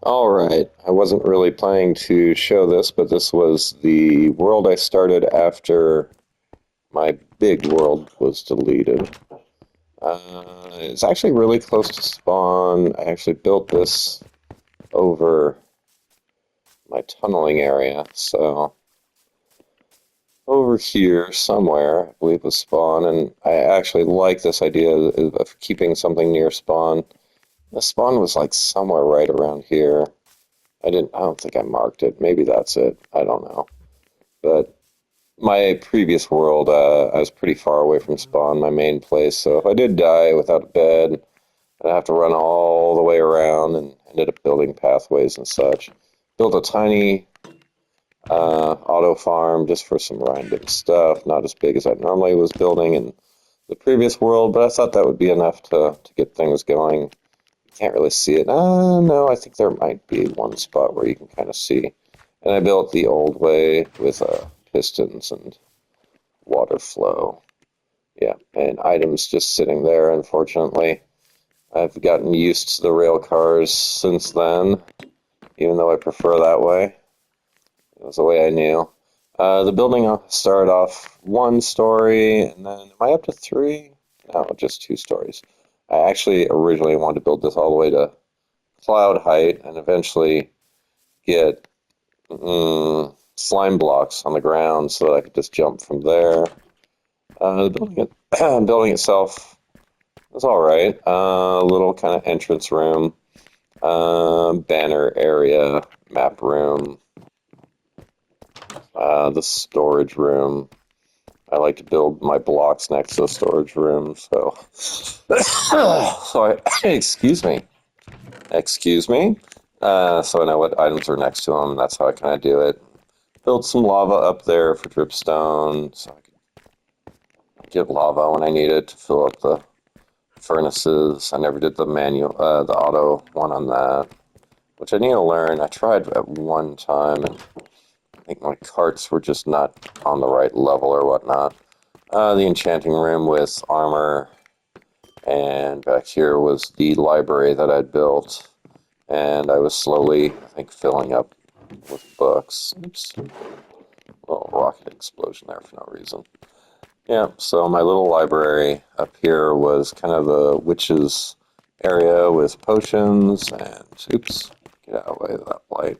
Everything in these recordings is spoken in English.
All right. I wasn't really planning to show this, but this was the world I started after my big world was deleted. It's actually really close to spawn. I actually built this over my tunneling area, so over here somewhere, I believe was spawn, and I actually like this idea of keeping something near spawn. The spawn was like somewhere right around here. I don't think I marked it. Maybe that's it. I don't know. But my previous world, I was pretty far away from spawn, my main place. So if I did die without a bed, I'd have to run all the way around and ended up building pathways and such. Built a tiny auto farm just for some random stuff, not as big as I normally was building in the previous world, but I thought that would be enough to get things going. You can't really see it. No, I think there might be one spot where you can kind of see. And I built the old way with pistons and water flow. Yeah, and items just sitting there, unfortunately. I've gotten used to the rail cars since then, even though I prefer that way. It was the way I knew. The building started off one story, and then am I up to three? No, just two stories. I actually originally wanted to build this all the way to cloud height and eventually get slime blocks on the ground so that I could just jump from there. Building itself was all right. A little kind of entrance room, banner area, map room, the storage room. I like to build my blocks next to the storage room, so excuse me, so I know what items are next to them. That's how I kind of do it. Build some lava up there for dripstone, so I could get lava when I need it to fill up the furnaces. I never did the the auto one on that, which I need to learn. I tried at one time, and I think my carts were just not on the right level or whatnot. The enchanting room with armor, and back here was the library that I'd built, and I was slowly, I think, filling up with books. Oops, a little rocket explosion there for no reason. Yeah, so my little library up here was kind of the witch's area with potions and, oops, get out of the way of that light.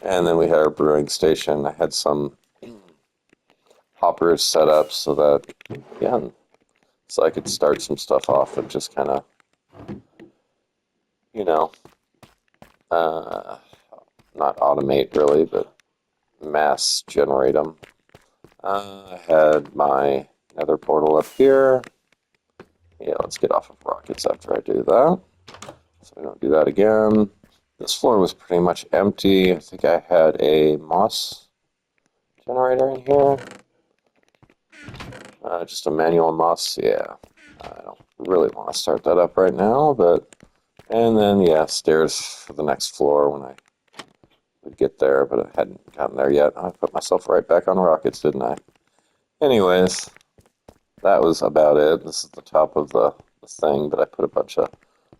And then we had our brewing station. I had some hoppers set up so that, yeah, so I could start some stuff off and just kind of, you know, uh, not automate really, but mass generate them. I had my nether portal up here. Yeah, let's get off of rockets after I do that, so we don't do that again. This floor was pretty much empty. I think I had a moss generator in here. Just a manual moss, yeah. I don't really want to start that up right now, but... And then, yeah, stairs for the next floor when I would get there, but I hadn't gotten there yet. I put myself right back on rockets, didn't I? Anyways, that was about it. This is the top of the thing, but I put a bunch of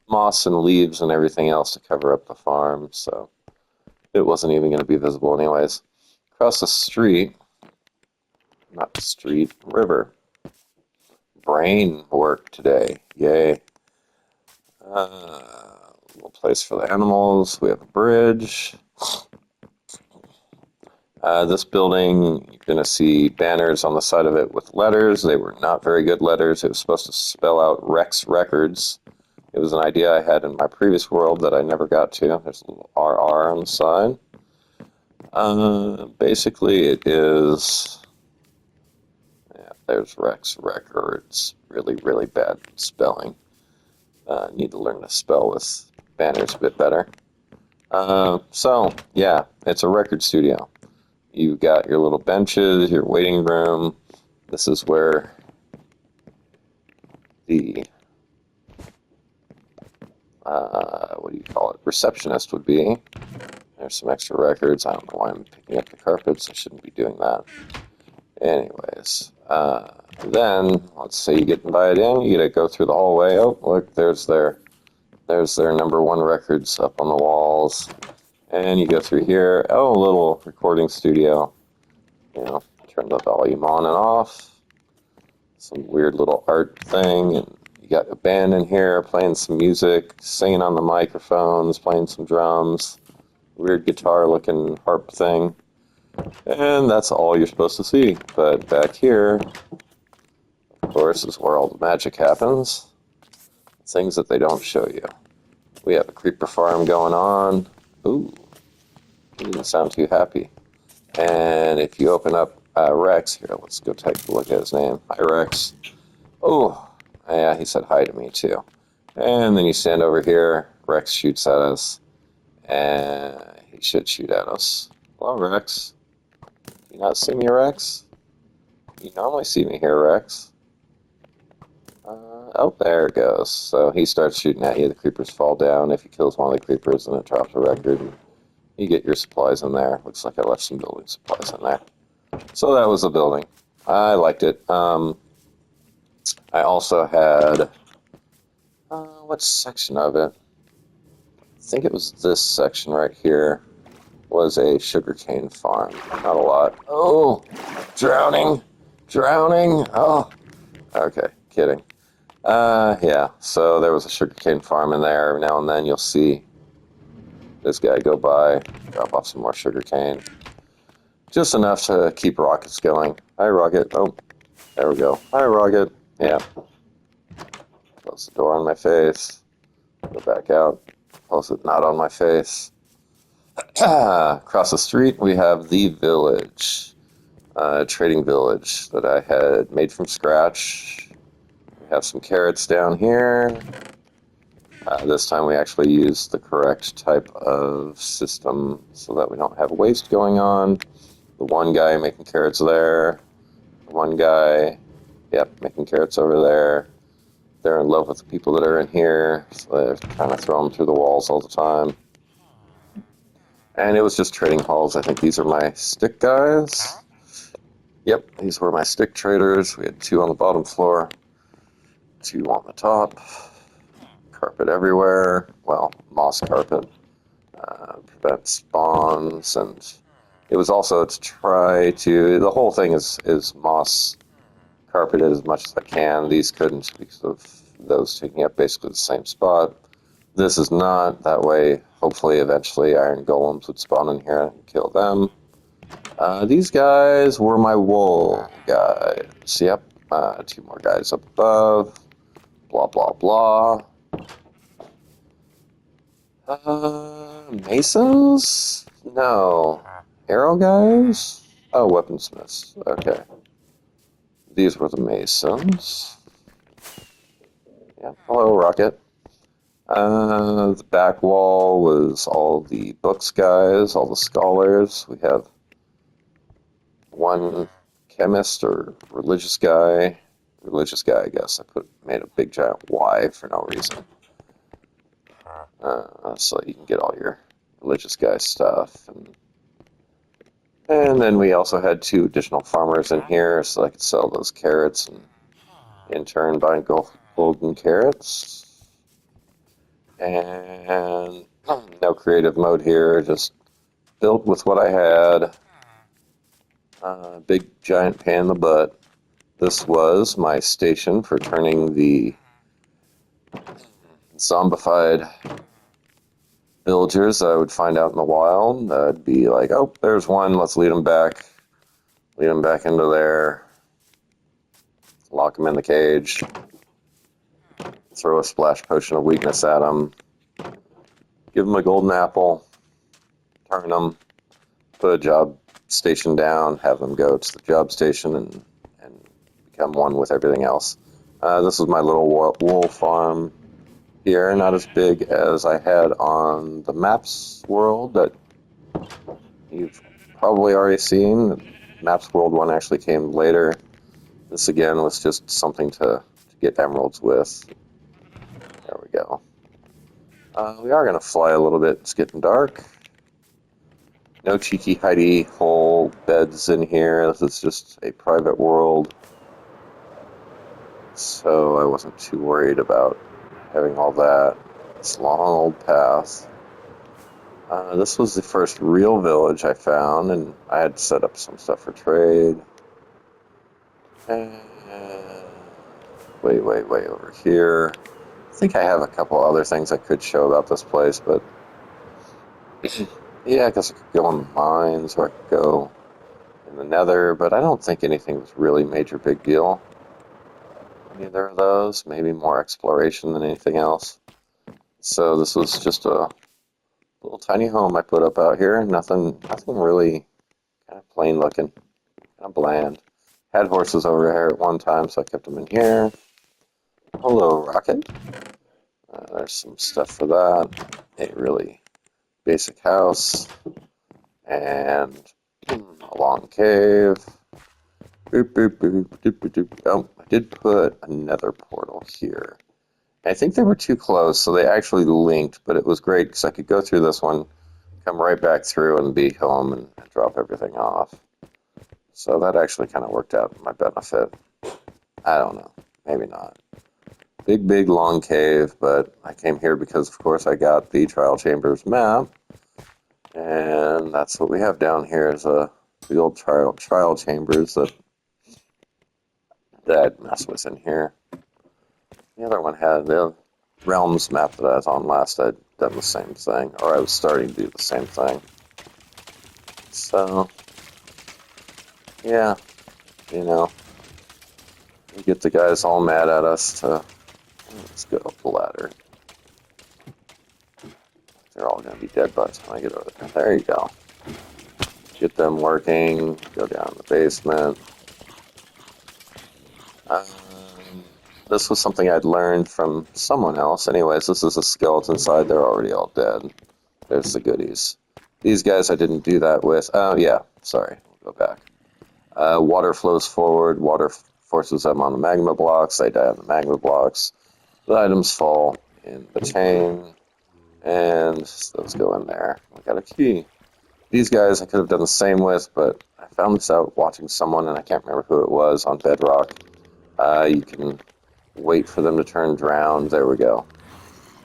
moss and leaves and everything else to cover up the farm, so it wasn't even going to be visible anyways. Across the street, not the street, river. Brain work today. Yay. Little place for the animals. We have a bridge. This building, you're going to see banners on the side of it with letters. They were not very good letters. It was supposed to spell out Rex Records. It was an idea I had in my previous world that I never got to. There's a little RR on the side. Basically, it is... Yeah, there's Rex Records. Really, really bad spelling. Need to learn to spell with banners a bit better. So, yeah, it's a record studio. You've got your little benches, your waiting room. This is where the, what do you call it, receptionist would be. There's some extra records. I don't know why I'm picking up the carpets. I shouldn't be doing that. Anyways, then, let's say you get invited in. You get to go through the hallway. Oh, look, there's their There's their #1 records up on the walls. And you go through here. Oh, a little recording studio. You know, turn the volume on and off. Some weird little art thing. And you got a band in here playing some music, singing on the microphones, playing some drums. Weird guitar-looking harp thing. And that's all you're supposed to see. But back here, of course, is where all the magic happens. Things that they don't show you. We have a creeper farm going on. Ooh, he didn't sound too happy. And if you open up Rex, here, let's go take a look at his name. Hi, Rex. Oh, yeah, he said hi to me, too. And then you stand over here. Rex shoots at us. And he should shoot at us. Hello, Rex. Do you not see me, Rex? You normally see me here, Rex. Oh, there it goes. So he starts shooting at you. The creepers fall down. If he kills one of the creepers, then it drops a record. And you get your supplies in there. Looks like I left some building supplies in there. So that was the building. I liked it. I also had... what section of it? I think it was this section right here. Was a sugarcane farm. Not a lot. Oh! Drowning! Drowning! Oh! Okay, kidding. Yeah, so there was a sugarcane farm in there. Every now and then you'll see this guy go by, drop off some more sugarcane. Just enough to keep rockets going. Hi, Rocket. Oh, there we go. Hi, Rocket. Yeah. Close the door on my face. Go back out. Close it not on my face. Across the street, we have the village. Trading village that I had made from scratch. We have some carrots down here. This time we actually used the correct type of system so that we don't have waste going on. The one guy making carrots there. The one guy, yep, making carrots over there. They're in love with the people that are in here, so they're trying to throw them through the walls all the time. And it was just trading halls. I think these are my stick guys. Yep, these were my stick traders. We had 2 on the bottom floor, 2 on the top. Carpet everywhere. Well, moss carpet. Prevent spawns, and it was also to try to... The whole thing is moss carpeted as much as I can. These couldn't because of those taking up basically the same spot. This is not. That way, hopefully, eventually, iron golems would spawn in here and kill them. These guys were my wool guys. Yep. 2 more guys up above. Blah, blah, blah. Masons? No. Arrow guys? Oh, weaponsmiths. Okay. These were the masons. Yeah. Hello, Rocket. The back wall was all the books guys, all the scholars. We have 1 chemist or religious guy. Religious guy, I guess. Made a big giant Y for no reason. So you can get all your religious guy stuff. And then we also had 2 additional farmers in here so I could sell those carrots and in turn buy golden carrots. And no creative mode here, just built with what I had. Big giant pain in the butt. This was my station for turning the zombified villagers that I would find out in the wild. I'd be like, oh, there's one, let's lead them back. Lead them back into there. Lock them in the cage. Throw a splash potion of weakness at them. Give them a golden apple. Turn them. Put a job station down. Have them go to the job station and become one with everything else. This is my little wool farm here. Not as big as I had on the Maps World that you've probably already seen. The Maps World one actually came later. This again was just something to get emeralds with. There we go. We are going to fly a little bit. It's getting dark. No cheeky hidey hole beds in here. This is just a private world. So I wasn't too worried about having all that. This long old path. This was the first real village I found, and I had set up some stuff for trade. And way over here. I think I have a couple other things I could show about this place, but yeah, I guess I could go in the mines or I could go in the nether, but I don't think anything was really major big deal. Neither of those, maybe more exploration than anything else. So this was just a little tiny home I put up out here. Nothing really kind of plain looking, kind of bland. Had horses over here at one time, so I kept them in here. Hello, Rocket. There's some stuff for that. A really basic house and a long cave. Boop, boop, boop, boop, boop, boop. Oh, I did put another portal here. I think they were too close, so they actually linked, but it was great because I could go through this one, come right back through and be home and drop everything off. So that actually kind of worked out in my benefit. I don't know. Maybe not. Big, long cave, but I came here because, of course, I got the Trial Chambers map. And that's what we have down here is the old trial chambers that I'd mess with in here. The other one had the Realms map that I was on last. I'd done the same thing, or I was starting to do the same thing. So, yeah, you know, we get the guys all mad at us to, let's go up the ladder. They're all going to be dead butts when I get over there. There you go. Get them working, go down the basement. This was something I'd learned from someone else. Anyways, this is a skeleton side. They're already all dead. There's the goodies. These guys I didn't do that with. Oh, yeah. Sorry. We'll go back. Water flows forward. Water forces them on the magma blocks. They die on the magma blocks. The items fall in the chain. And those go in there. We got a key. These guys I could have done the same with, but I found this out watching someone, and I can't remember who it was, on Bedrock. You can wait for them to turn drowned. There we go.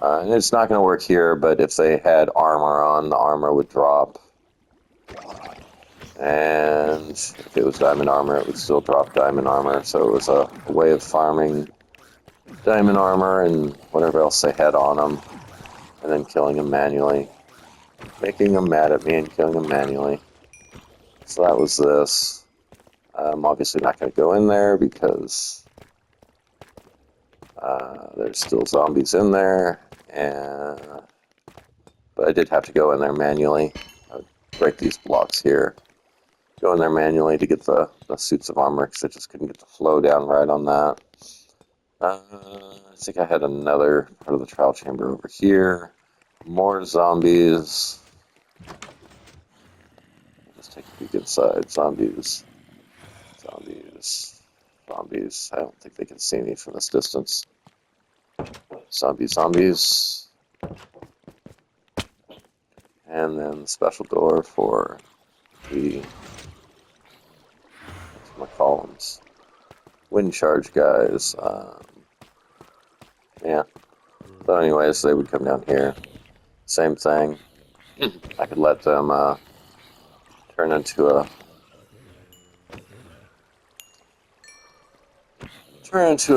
And it's not going to work here, but if they had armor on, the armor would drop. And if it was diamond armor, it would still drop diamond armor. So it was a way of farming diamond armor and whatever else they had on them, and then killing them manually. Making them mad at me and killing them manually. So that was this. I'm obviously not going to go in there because there's still zombies in there, but I did have to go in there manually. I would break these blocks here, go in there manually to get the suits of armor because I just couldn't get the flow down right on that. I think I had another part of the trial chamber over here. More zombies. Just take a peek inside. Zombies. I don't think they can see me from this distance. Zombies. And then the special door for the columns. Wind charge guys. Yeah. So anyways, they would come down here. Same thing. I could let them turn into a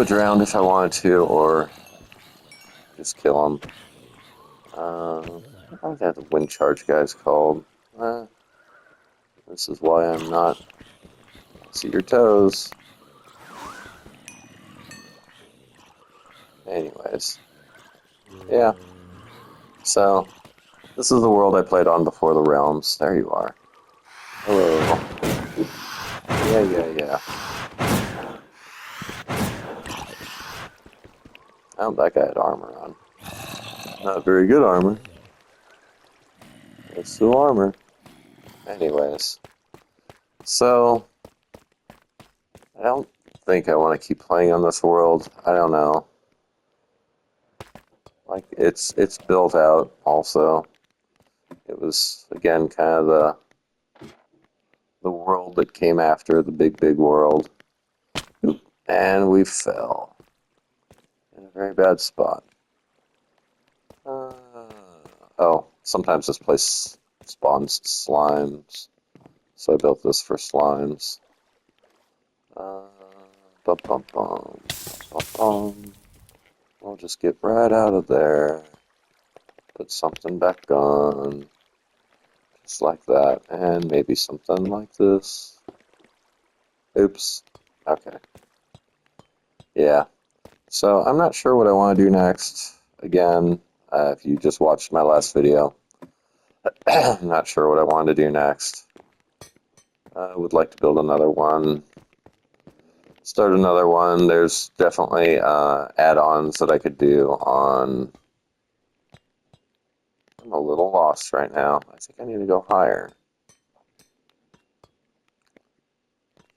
drowned if I wanted to, or just kill them. What are the wind charge guys called? This is why I'm not. See your toes. Anyways, yeah. So this is the world I played on before the realms. There you are. Hello. Yeah. Oh, that guy had armor on. Not very good armor. It's still armor. Anyways. So, I don't think I want to keep playing on this world. I don't know. Like, it's built out also. It was, again, kind of the world that came after the big world. And we fell. In a very bad spot. sometimes this place spawns slimes, so I built this for slimes. Bum, bum, bum, bum, bum. We'll just get right out of there. Put something back on. Just like that. And maybe something like this. Oops. Okay. Yeah. So I'm not sure what I want to do next. Again, if you just watched my last video, I'm not sure what I want to do next. I would like to build another one. Start another one. There's definitely add-ons that I could do on. I'm a little lost right now. I think I need to go higher.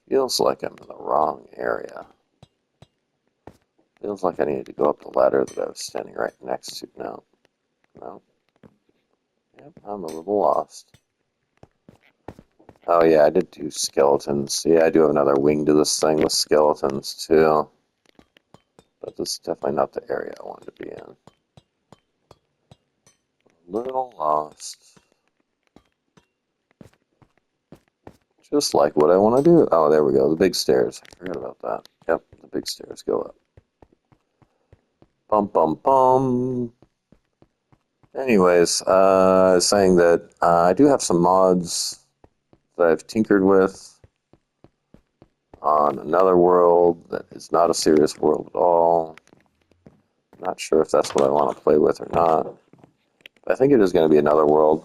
Feels like I'm in the wrong area. Feels like I need to go up the ladder that I was standing right next to. No. No. Yep, I'm a little lost. Oh yeah, I did do skeletons. Yeah, I do have another wing to this thing with skeletons too. But this is definitely not the area I wanted to be in. A little lost. Just like what I want to do. Oh, there we go. The big stairs. I forgot about that. Yep, the big stairs go up. Bum, bum, bum. Anyways, saying that I do have some mods that I've tinkered with on another world that is not a serious world at all. Not sure if that's what I want to play with or not. But I think it is going to be another world.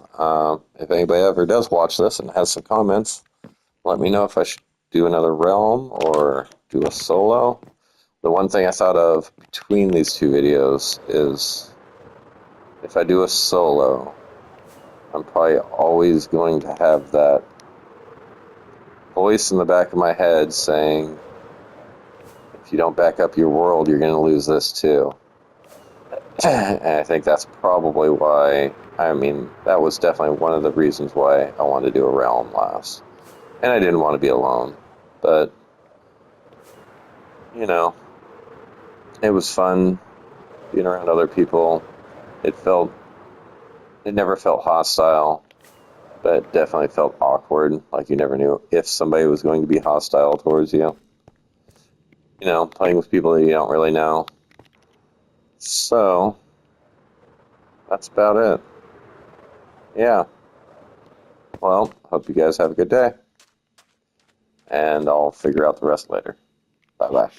If anybody ever does watch this and has some comments, let me know if I should do another realm or do a solo. The one thing I thought of between these two videos is if I do a solo, I'm probably always going to have that voice in the back of my head saying, if you don't back up your world, you're going to lose this too. And I think that's probably why, that was definitely one of the reasons why I wanted to do a realm last. And I didn't want to be alone. But, it was fun being around other people. It never felt hostile, but it definitely felt awkward. Like you never knew if somebody was going to be hostile towards you. Playing with people that you don't really know. So, that's about it. Yeah. Well, hope you guys have a good day. And I'll figure out the rest later. Bye-bye.